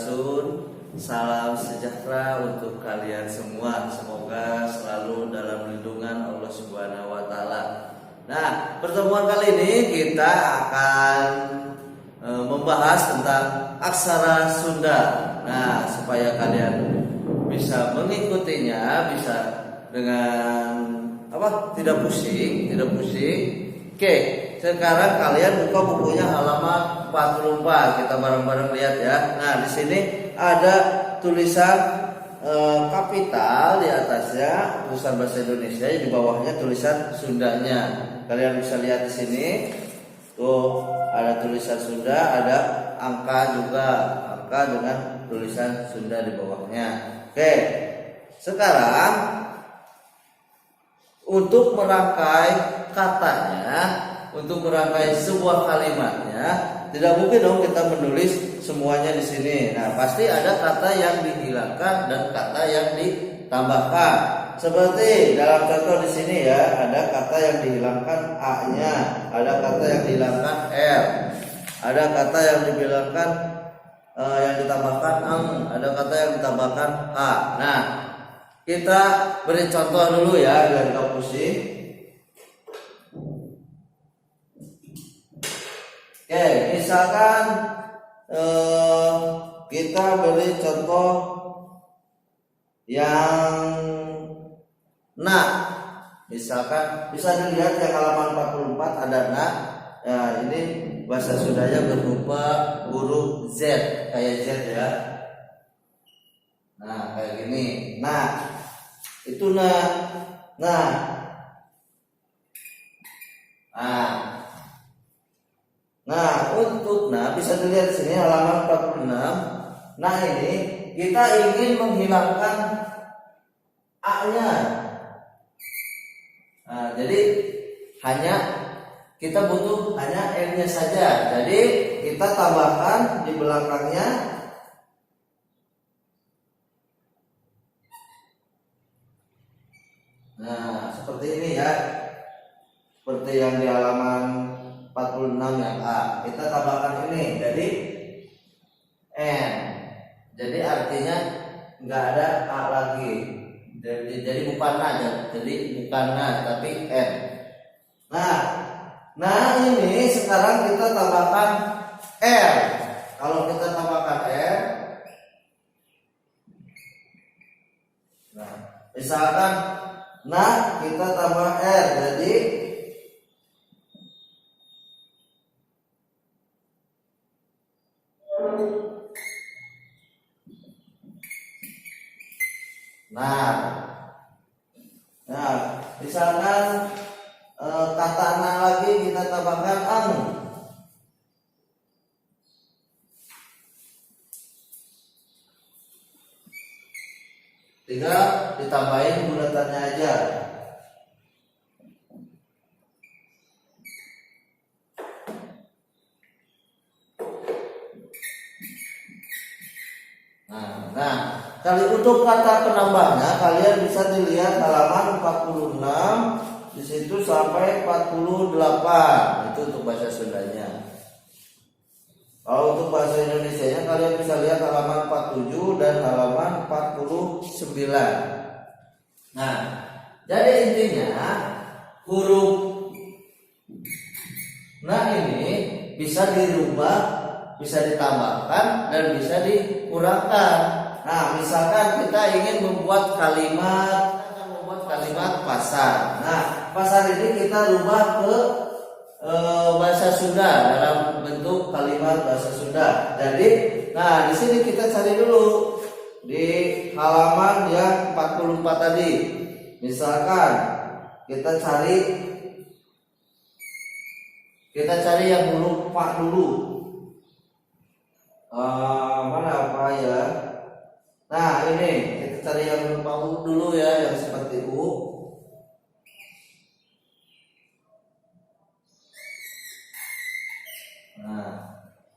Sampurasun. Salam sejahtera untuk kalian semua. Semoga selalu dalam lindungan Allah Subhanahu wa taala. Nah, pertemuan kali ini kita akan membahas tentang aksara Sunda. Nah, supaya kalian bisa mengikutinya, bisa dengan tidak pusing. Oke, sekarang kalian buka bukunya halaman 44. Kita bareng-bareng lihat ya. Nah, di sini ada tulisan kapital di atasnya, tulisan bahasa Indonesia, di bawahnya tulisan Sundanya. Kalian bisa lihat di sini. Tuh, ada tulisan Sunda, ada angka juga, angka dengan tulisan Sunda di bawahnya. Oke. Sekarang untuk merangkai katanya, untuk merangkai sebuah kalimatnya, tidak mungkin dong kita menulis semuanya di sini. Nah, pasti ada kata yang dihilangkan dan kata yang ditambahkan. Seperti dalam contoh di sini ya, ada kata yang dihilangkan a-nya, ada kata yang dihilangkan r, ada kata yang dihilangkan yang ditambahkan ang, ada kata yang ditambahkan h. Nah, kita beri contoh dulu ya, biar nggak pusing. Oke, misalkan kita beri contoh yang nah, misalkan bisa dilihat yang halaman 44 ada nah. Ya, ini bahasa Sundanya berupa huruf Z, kayak Z ya. Nah, kayak gini. Nah, itu nah. Nah, untuk nah bisa dilihat di sini halaman 46. Nah, ini kita ingin menghilangkan a-nya. Nah, jadi hanya kita butuh hanya n-nya saja. Jadi kita tambahkan di belakangnya nah, seperti ini ya. Seperti yang di halaman 46 yang A. Kita tambahkan ini. Jadi N. Jadi artinya nggak ada A lagi. Jadi bukan na. Jadi bukan na tapi N. Nah ini sekarang kita tambahkan R. Kalau kita tambahkan R, nah misalkan nah kita tambah R, jadi nah misalkan kata nah lagi kita tambahkan ang. Tinggal ditambahin bulatannya aja. Nah, kali untuk kata penambahnya kalian bisa dilihat halaman 46 di situ sampai 48. Itu untuk bahasa Sundanya. Kalau untuk bahasa Indonesianya kalian bisa lihat halaman 47 dan halaman 49. Nah, jadi intinya huruf nah ini bisa dirubah, bisa ditambahkan dan bisa dikurangkan. Nah, misalkan kita ingin membuat kalimat pasar. Nah, pasar ini kita rubah ke bahasa Sunda dalam bentuk kalimat bahasa Sunda. Jadi, nah di sini kita cari dulu di halaman yang 44 tadi. Misalkan kita cari yang huruf Pak dulu. Mana apa ya? Nah, ini kita cari yang huruf Pak dulu ya, yang seperti U.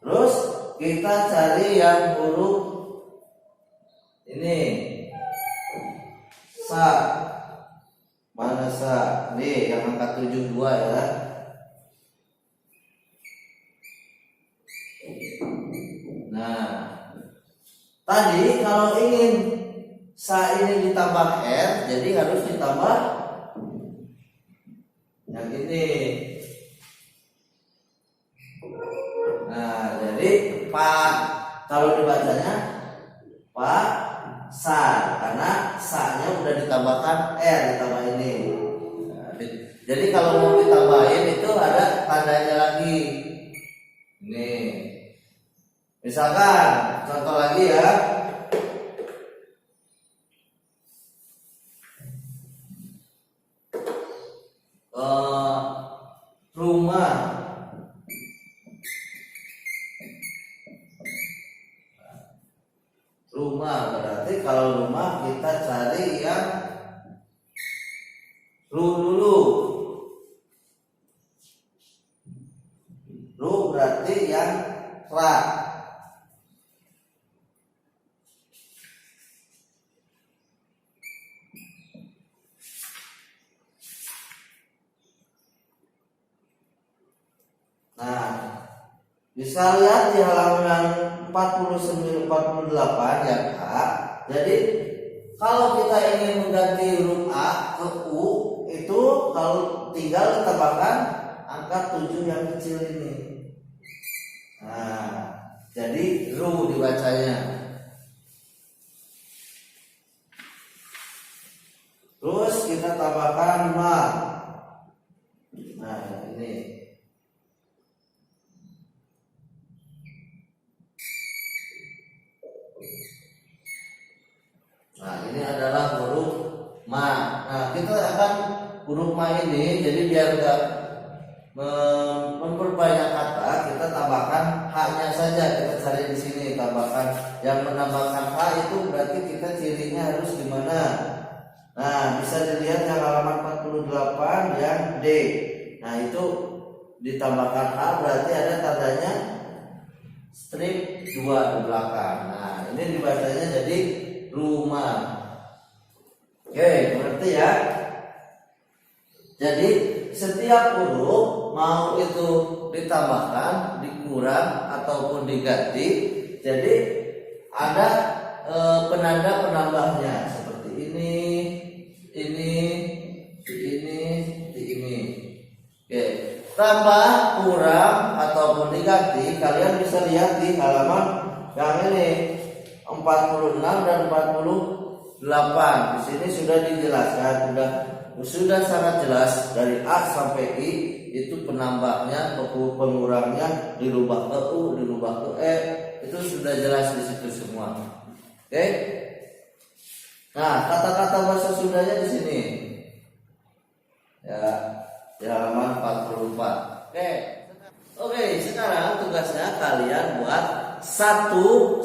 Terus kita cari yang huruf ini sa. Mana sa? Nih yang angka 72 ya. Nah, Tadi kalau ingin sa ini ditambah R, jadi harus ditambah yang ini. Nah, jadi Pak, kalau dibacanya Pak Sa, karena sa-nya udah ditambahkan R ditambah ini. Nah, jadi kalau mau ditambahin itu ada tandanya lagi. Ini. Misalkan contoh lagi ya. Rumah. Rumah berarti kalau rumah kita cari yang ru dulu. Ru berarti yang ra. Nah, bisa lihat di halaman 49 48 ya Kak. Jadi kalau kita ingin mengganti huruf A ke U, itu kalau tinggal tambahkan angka 7 yang kecil ini. Nah, jadi ru dibacanya. Terus kita tambahkan ma. Nah, ini. Nah, ini adalah huruf ma. Nah, kita akan huruf ma ini, jadi biar enggak memperbanyak kata, kita tambahkan h-nya saja. Kita cari di sini, tambahkan yang menambahkan h itu berarti kita cirinya harus di mana? Nah, bisa dilihat yang halaman 48 yang D. Nah, itu ditambahkan h berarti ada tandanya strip 2 di belakang. Nah, ini dibacanya jadi rumah. Oke, mengerti ya? Jadi setiap huruf mau itu ditambahkan, dikurang ataupun diganti, jadi ada penanda penambahnya seperti ini, ini. Oke, tambah, kurang ataupun diganti, kalian bisa lihat di halaman yang ini 46 dan 48. Di sini sudah dijelaskan, sudah sangat jelas dari A sampai I itu penambahnya, pengurangnya, dirubah ke U, dirubah ke E, itu sudah jelas di situ semua. Oke. Nah, kata-kata bahasa Sundanya di sini. Ya, di halaman 44. Oke, sekarang tugasnya kalian buat satu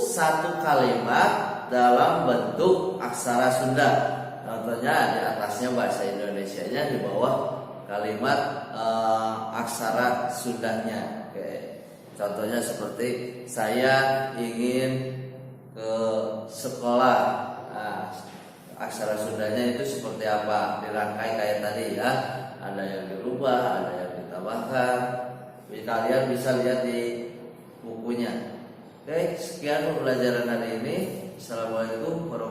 kalimat dalam bentuk aksara Sunda. Contohnya di atasnya bahasa Indonesianya, di bawah kalimat aksara Sundanya. Oke. Contohnya seperti saya ingin ke sekolah. Nah, aksara Sundanya itu seperti apa? Dirangkai kayak tadi ya. Ada yang dirubah, ada yang ditambahkan. Jadi kalian bisa lihat di bukunya. Oke, sekian pembelajaran hari ini. Assalamualaikum warahmatullahi wabarakatuh.